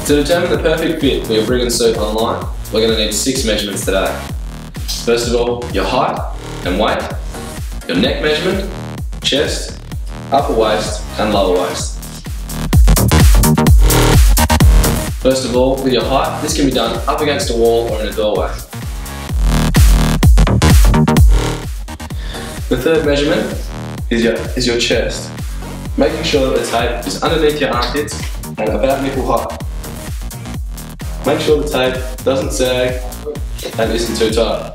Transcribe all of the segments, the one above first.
To determine the perfect fit for your Brigand suit online, we're going to need 6 measurements today. First of all, your height and weight, your neck measurement, chest, upper waist and lower waist. First of all, with your height, this can be done up against a wall or in a doorway. The third measurement is your chest, making sure that the tape is underneath your armpits and about nipple height. Make sure the tape doesn't sag and isn't too tight.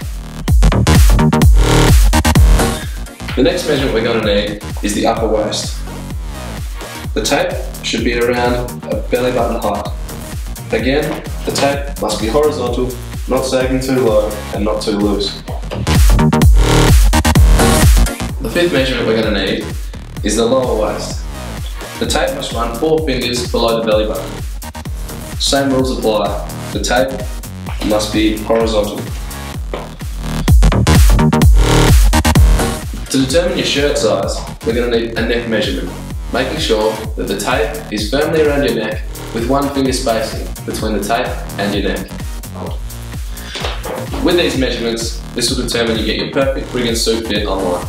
The next measurement we're going to need is the upper waist. The tape should be around a belly button height. Again, the tape must be horizontal, not sagging too low and not too loose. The fifth measurement we're going to need is the lower waist. The tape must run 4 fingers below the belly button. Same rules apply. The tape must be horizontal. To determine your shirt size, we're going to need a neck measurement, making sure that the tape is firmly around your neck with 1 finger spacing between the tape and your neck. With these measurements, this will determine you get your perfect Brigand suit fit online.